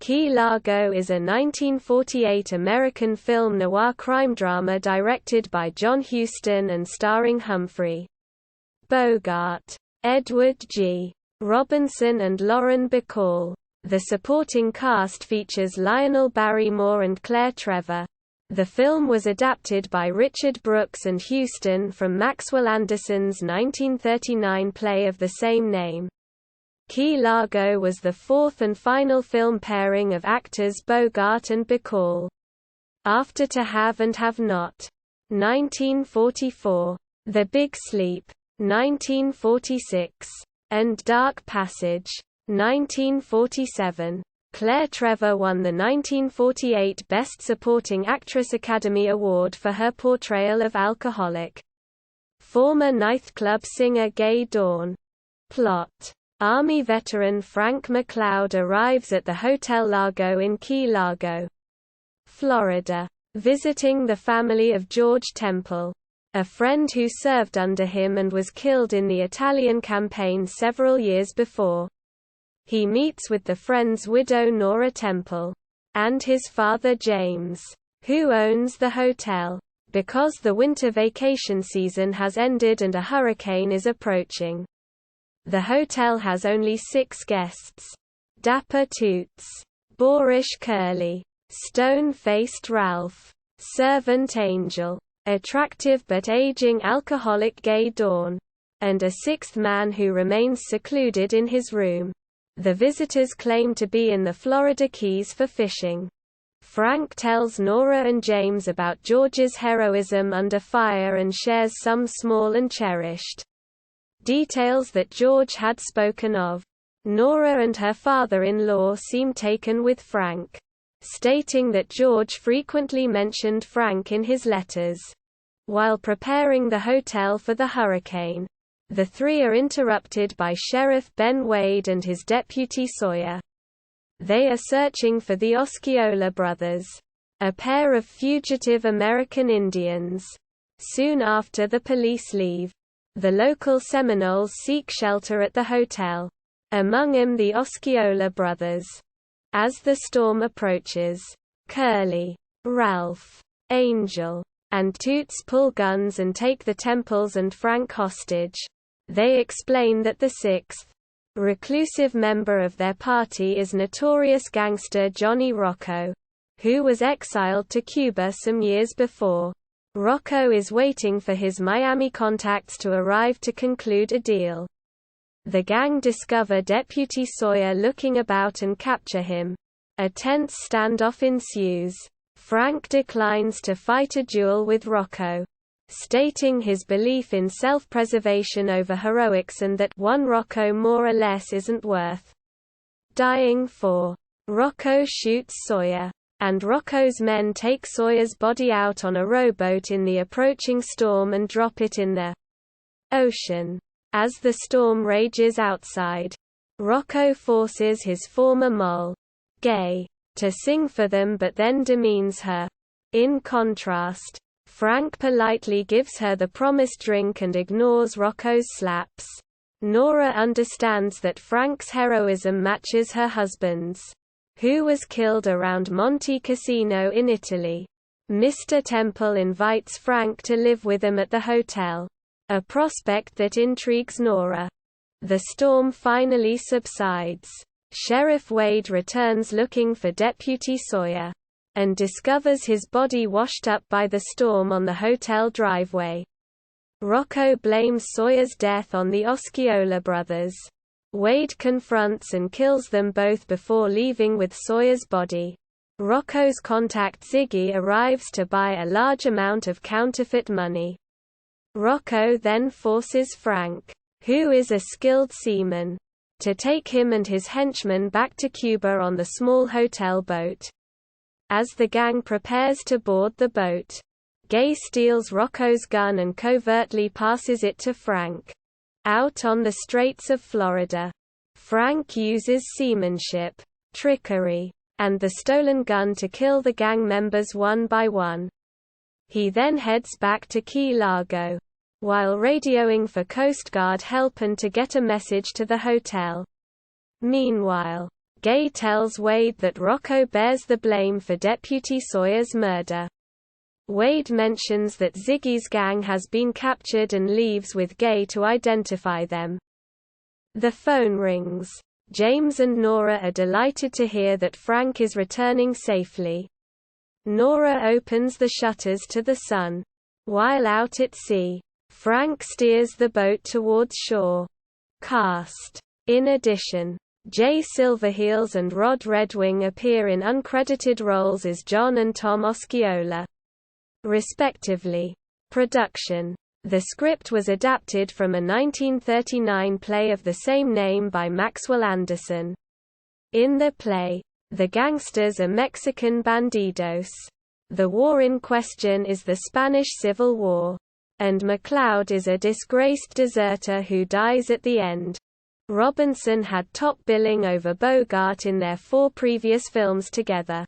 Key Largo is a 1948 American film noir crime drama directed by John Huston and starring Humphrey Bogart, Edward G. Robinson and Lauren Bacall. The supporting cast features Lionel Barrymore and Claire Trevor. The film was adapted by Richard Brooks and Huston from Maxwell Anderson's 1939 play of the same name. Key Largo was the fourth and final film pairing of actors Bogart and Bacall. After To Have and Have Not, 1944, The Big Sleep, 1946, and Dark Passage, 1947, Claire Trevor won the 1948 Best Supporting Actress Academy Award for her portrayal of alcoholic former nightclub singer Gay Dawn. Plot: Army veteran Frank McCloud arrives at the Hotel Largo in Key Largo, Florida, visiting the family of George Temple, a friend who served under him and was killed in the Italian campaign several years before. He meets with the friend's widow Nora Temple, and his father James, who owns the hotel. Because the winter vacation season has ended and a hurricane is approaching, the hotel has only 6 guests: Dapper Toots, boorish Curly, stone-faced Ralph, servant Angel, attractive but aging alcoholic Gay Dawn, and a 6th man who remains secluded in his room. The visitors claim to be in the Florida Keys for fishing. Frank tells Nora and James about George's heroism under fire and shares some small and cherished details that George had spoken of. Nora and her father-in-law seem taken with Frank, stating that George frequently mentioned Frank in his letters. While preparing the hotel for the hurricane, the three are interrupted by Sheriff Ben Wade and his deputy Sawyer. They are searching for the Osceola brothers, a pair of fugitive American Indians. Soon after the police leave, the local Seminoles seek shelter at the hotel, among them the Osceola brothers. As the storm approaches, Curly, Ralph, Angel, and Toots pull guns and take the Temples and Frank hostage. They explain that the 6th, reclusive member of their party is notorious gangster Johnny Rocco, who was exiled to Cuba some years before. Rocco is waiting for his Miami contacts to arrive to conclude a deal. The gang discover Deputy Sawyer looking about and capture him. A tense standoff ensues. Frank declines to fight a duel with Rocco, stating his belief in self-preservation over heroics and that one Rocco more or less isn't worth dying for. Rocco shoots Sawyer, and Rocco's men take Sawyer's body out on a rowboat in the approaching storm and drop it in the ocean. As the storm rages outside, Rocco forces his former mole, Gay, to sing for them but then demeans her. In contrast, Frank politely gives her the promised drink and ignores Rocco's slaps. Nora understands that Frank's heroism matches her husband's, who was killed around Monte Cassino in Italy. Mr. Temple invites Frank to live with him at the hotel, a prospect that intrigues Nora. The storm finally subsides. Sheriff Wade returns looking for Deputy Sawyer, and discovers his body washed up by the storm on the hotel driveway. Rocco blames Sawyer's death on the Osceola brothers. Wade confronts and kills them both before leaving with Sawyer's body. Rocco's contact Ziggy arrives to buy a large amount of counterfeit money. Rocco then forces Frank, who is a skilled seaman, to take him and his henchmen back to Cuba on the small hotel boat. As the gang prepares to board the boat, Gay steals Rocco's gun and covertly passes it to Frank. Out on the Straits of Florida, Frank uses seamanship, trickery, and the stolen gun to kill the gang members one by one. He then heads back to Key Largo, while radioing for Coast Guard help and to get a message to the hotel. Meanwhile, Gay tells Wade that Rocco bears the blame for Deputy Sawyer's murder. Wade mentions that Ziggy's gang has been captured and leaves with Gay to identify them. The phone rings. James and Nora are delighted to hear that Frank is returning safely. Nora opens the shutters to the sun. While out at sea, Frank steers the boat towards shore. Cast. In addition, Jay Silverheels and Rod Redwing appear in uncredited roles as John and Tom Osceola, respectively. Production. The script was adapted from a 1939 play of the same name by Maxwell Anderson. In the play, the gangsters are Mexican bandidos. The war in question is the Spanish Civil War, and McLeod is a disgraced deserter who dies at the end. Robinson had top billing over Bogart in their 4 previous films together.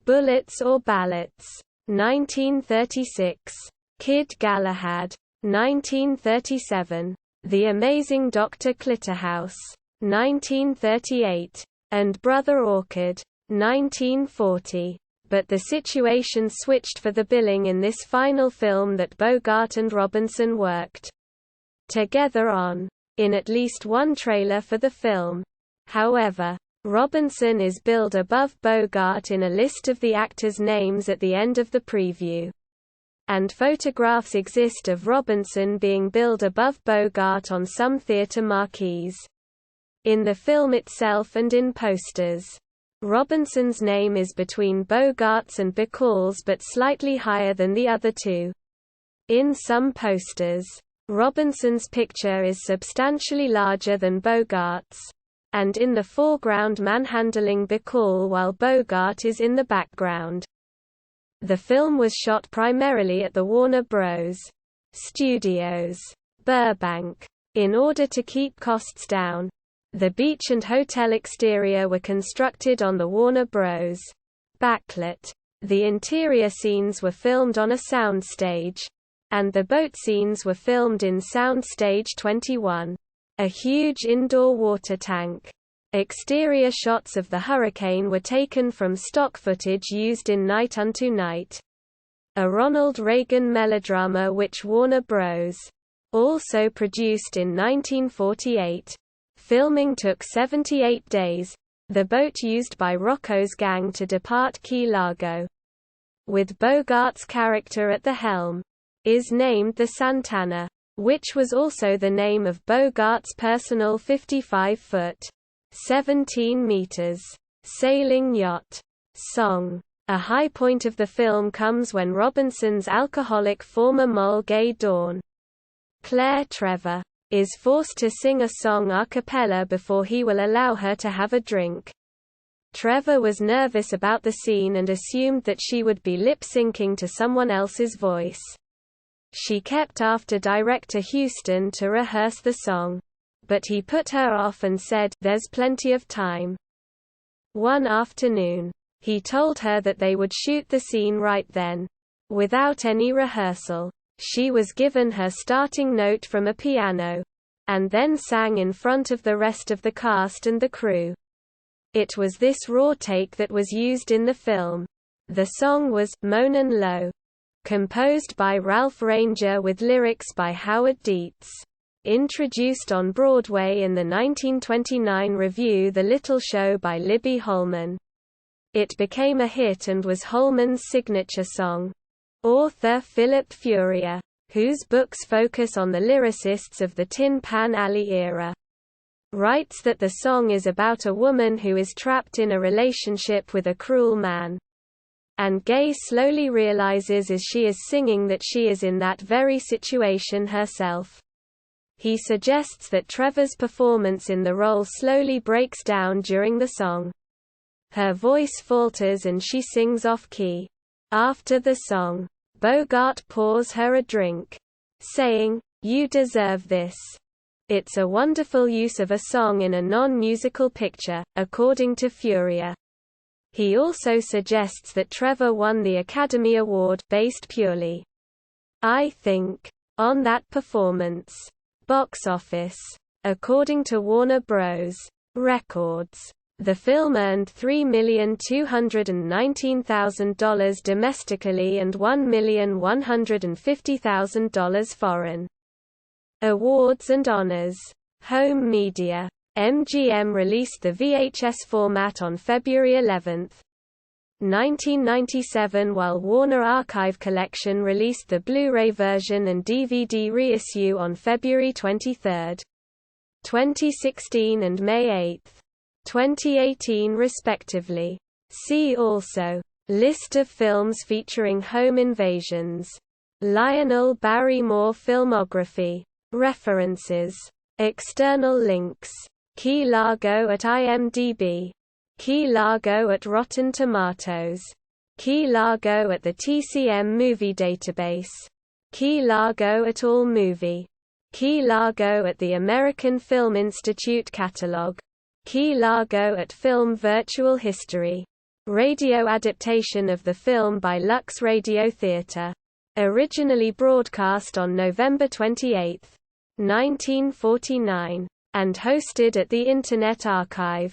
Bullets or Ballots, 1936. Kid Galahad, 1937. The Amazing Dr. Clitterhouse, 1938. And Brother Orchid, 1940. But the situation switched for the billing in this final film that Bogart and Robinson worked together on, in at least one trailer for the film. However, Robinson is billed above Bogart in a list of the actors' names at the end of the preview. And photographs exist of Robinson being billed above Bogart on some theater marquees. In the film itself and in posters, Robinson's name is between Bogart's and Bacall's but slightly higher than the other two. In some posters, Robinson's picture is substantially larger than Bogart's, and in the foreground manhandling Bacall while Bogart is in the background. The film was shot primarily at the Warner Bros. Studios, Burbank. In order to keep costs down, the beach and hotel exterior were constructed on the Warner Bros. Backlit. The interior scenes were filmed on a soundstage, and the boat scenes were filmed in Soundstage 21, a huge indoor water tank. Exterior shots of the hurricane were taken from stock footage used in Night Unto Night, a Ronald Reagan melodrama which Warner Bros. Also produced in 1948. Filming took 78 days, the boat used by Rocco's gang to depart Key Largo, with Bogart's character at the helm, is named the Santana, which was also the name of Bogart's personal 55-foot, 17 meters, sailing yacht. Song. A high point of the film comes when Robinson's alcoholic former mole Gay Dawn, Claire Trevor, is forced to sing a song a cappella before he will allow her to have a drink. Trevor was nervous about the scene and assumed that she would be lip-syncing to someone else's voice. She kept after director Houston to rehearse the song, but he put her off and said, "There's plenty of time." One afternoon, he told her that they would shoot the scene right then, without any rehearsal. She was given her starting note from a piano, and then sang in front of the rest of the cast and the crew. It was this raw take that was used in the film. The song was "Moanin' Low", composed by Ralph Ranger with lyrics by Howard Dietz. Introduced on Broadway in the 1929 revue The Little Show by Libby Holman. It became a hit and was Holman's signature song. Author Philip Furia, whose books focus on the lyricists of the Tin Pan Alley era, writes that the song is about a woman who is trapped in a relationship with a cruel man. And Gay slowly realizes as she is singing that she is in that very situation herself. He suggests that Trevor's performance in the role slowly breaks down during the song. Her voice falters and she sings off-key. After the song, Bogart pours her a drink, saying, "You deserve this." It's a wonderful use of a song in a non-musical picture, according to Furia. He also suggests that Trevor won the Academy Award based purely, I think, on that performance. Box office. According to Warner Bros. Records, The film earned $3,219,000 domestically and $1,150,000 foreign. Awards and honors. Home media. MGM released the VHS format on February 11, 1997, while Warner Archive Collection released the Blu-ray version and DVD reissue on February 23, 2016 and May 8, 2018 respectively. See also: List of films featuring home invasions. Lionel Barrymore filmography. References. External links. Key Largo at IMDb. Key Largo at Rotten Tomatoes. Key Largo at the TCM Movie Database. Key Largo at AllMovie. Key Largo at the American Film Institute Catalog. Key Largo at Film Virtual History. Radio adaptation of the film by Lux Radio Theatre. Originally broadcast on November 28, 1949. And hosted at the Internet Archive.